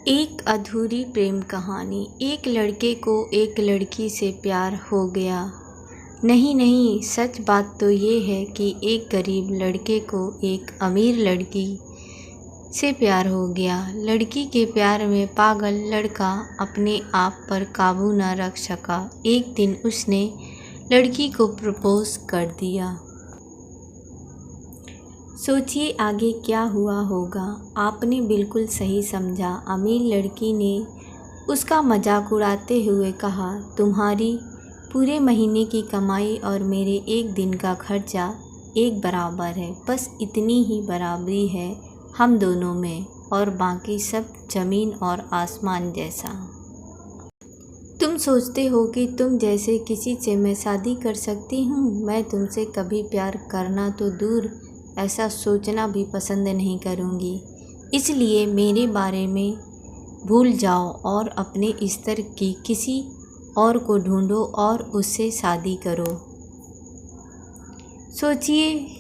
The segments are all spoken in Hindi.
एक अधूरी प्रेम कहानी। एक लड़के को एक लड़की से प्यार हो गया। नहीं नहीं, सच बात तो ये है कि एक गरीब लड़के को एक अमीर लड़की से प्यार हो गया। लड़की के प्यार में पागल लड़का अपने आप पर काबू न रख सका। एक दिन उसने लड़की को प्रपोज कर दिया। सोचिए आगे क्या हुआ होगा। आपने बिल्कुल सही समझा। अमीर लड़की ने उसका मजाक उड़ाते हुए कहा, तुम्हारी पूरे महीने की कमाई और मेरे एक दिन का खर्चा एक बराबर है। बस इतनी ही बराबरी है हम दोनों में, और बाकी सब ज़मीन और आसमान जैसा। तुम सोचते हो कि तुम जैसे किसी से मैं शादी कर सकती हूँ? मैं तुमसे कभी प्यार करना तो दूर, ऐसा सोचना भी पसंद नहीं करूँगी। इसलिए मेरे बारे में भूल जाओ और अपने स्तर की किसी और को ढूंढो और उससे शादी करो। सोचिए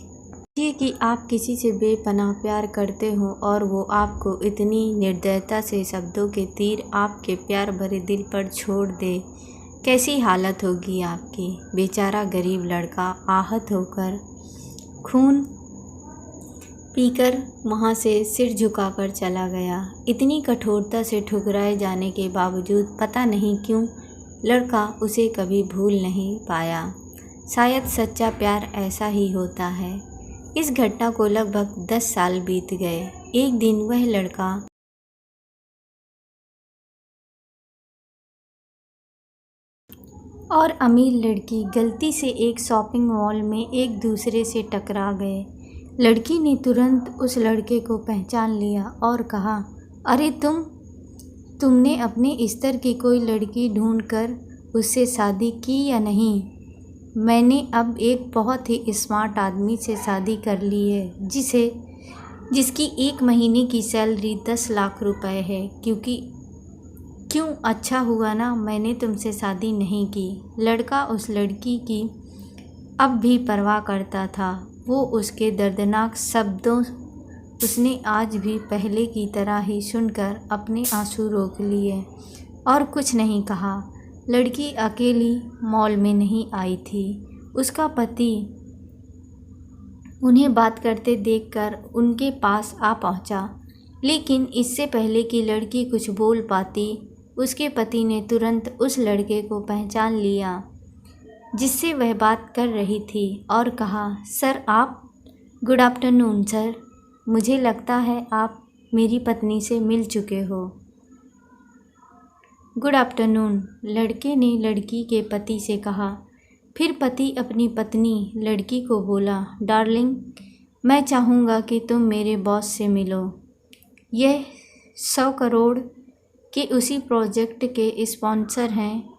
कि आप किसी से बेपनाह प्यार करते हो और वो आपको इतनी निर्दयता से शब्दों के तीर आपके प्यार भरे दिल पर छोड़ दे। कैसी हालत होगी आपकी। बेचारा गरीब लड़का आहत होकर खून पीकर वहाँ से सिर झुकाकर चला गया। इतनी कठोरता से ठुकराए जाने के बावजूद पता नहीं क्यों लड़का उसे कभी भूल नहीं पाया। शायद सच्चा प्यार ऐसा ही होता है। इस घटना को लगभग 10 साल बीत गए। एक दिन वह लड़का और अमीर लड़की गलती से एक शॉपिंग मॉल में एक दूसरे से टकरा गए। लड़की ने तुरंत उस लड़के को पहचान लिया और कहा, अरे तुमने अपने स्तर की कोई लड़की ढूंढकर उससे शादी की या नहीं? मैंने अब एक बहुत ही स्मार्ट आदमी से शादी कर ली है जिसकी एक महीने की सैलरी 10 लाख रुपए है। क्यों अच्छा हुआ ना मैंने तुमसे शादी नहीं की। लड़का उस लड़की की अब भी परवाह करता था। वो उसके दर्दनाक शब्दों उसने आज भी पहले की तरह ही सुनकर अपने आंसू रोक लिए और कुछ नहीं कहा। लड़की अकेली मॉल में नहीं आई थी। उसका पति उन्हें बात करते देखकर उनके पास आ पहुंचा, लेकिन इससे पहले कि लड़की कुछ बोल पाती, उसके पति ने तुरंत उस लड़के को पहचान लिया जिससे वह बात कर रही थी और कहा, सर आप। Good afternoon sir. मुझे लगता है आप मेरी पत्नी से मिल चुके हो। गुड आफ्टरनून, लड़के ने लड़की के पति से कहा। फिर पति अपनी पत्नी लड़की को बोला, डार्लिंग मैं चाहूँगा कि तुम मेरे बॉस से मिलो। यह 100 करोड़ के उसी प्रोजेक्ट के स्पॉन्सर हैं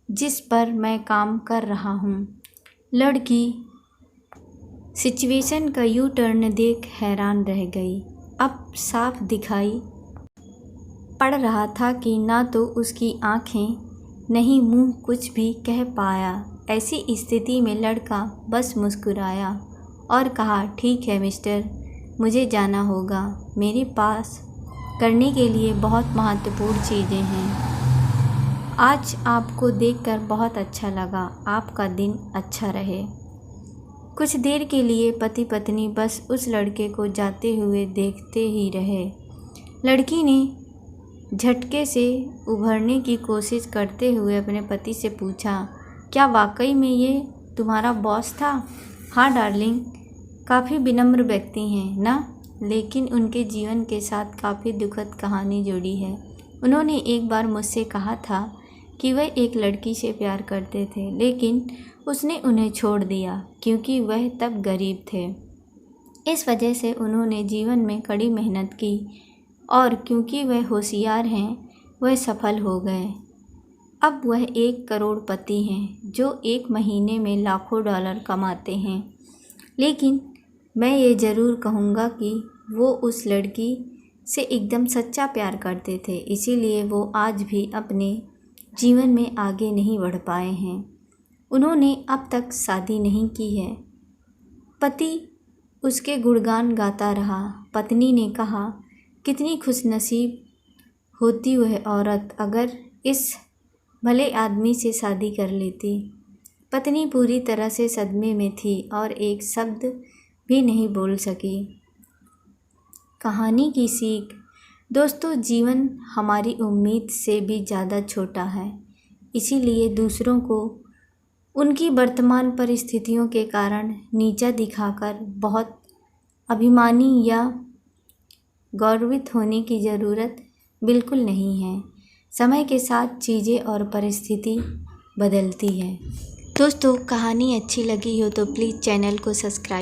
जिस पर मैं काम कर रहा हूँ। लड़की सिचुएशन का यू टर्न देख हैरान रह गई। अब साफ दिखाई पड़ रहा था कि ना तो उसकी आंखें नहीं मुंह कुछ भी कह पाया। ऐसी स्थिति में लड़का बस मुस्कुराया और कहा, ठीक है मिस्टर, मुझे जाना होगा। मेरे पास करने के लिए बहुत महत्वपूर्ण चीज़ें हैं। आज आपको देखकर बहुत अच्छा लगा। आपका दिन अच्छा रहे। कुछ देर के लिए पति पत्नी बस उस लड़के को जाते हुए देखते ही रहे। लड़की ने झटके से उभरने की कोशिश करते हुए अपने पति से पूछा, क्या वाकई में ये तुम्हारा बॉस था? हाँ डार्लिंग, काफ़ी विनम्र व्यक्ति हैं ना, लेकिन उनके जीवन के साथ काफ़ी दुखद कहानी जुड़ी है। उन्होंने एक बार मुझसे कहा था कि वह एक लड़की से प्यार करते थे, लेकिन उसने उन्हें छोड़ दिया क्योंकि वह तब गरीब थे। इस वजह से उन्होंने जीवन में कड़ी मेहनत की और क्योंकि वह होशियार हैं, वह सफल हो गए। अब वह 1 करोड़पति हैं जो एक महीने में लाखों डॉलर कमाते हैं। लेकिन मैं ये ज़रूर कहूँगा कि वो उस लड़की से एकदम सच्चा प्यार करते थे, इसीलिए वो आज भी अपने जीवन में आगे नहीं बढ़ पाए हैं। उन्होंने अब तक शादी नहीं की है। पति उसके गुणगान गाता रहा। पत्नी ने कहा, कितनी खुशनसीब होती वह औरत अगर इस भले आदमी से शादी कर लेती। पत्नी पूरी तरह से सदमे में थी और एक शब्द भी नहीं बोल सकी। कहानी की सीख। दोस्तों, जीवन हमारी उम्मीद से भी ज़्यादा छोटा है, इसीलिए दूसरों को उनकी वर्तमान परिस्थितियों के कारण नीचा दिखाकर बहुत अभिमानी या गौरवित होने की ज़रूरत बिल्कुल नहीं है। समय के साथ चीज़ें और परिस्थिति बदलती है। दोस्तों, कहानी अच्छी लगी हो तो प्लीज़ चैनल को सब्सक्राइब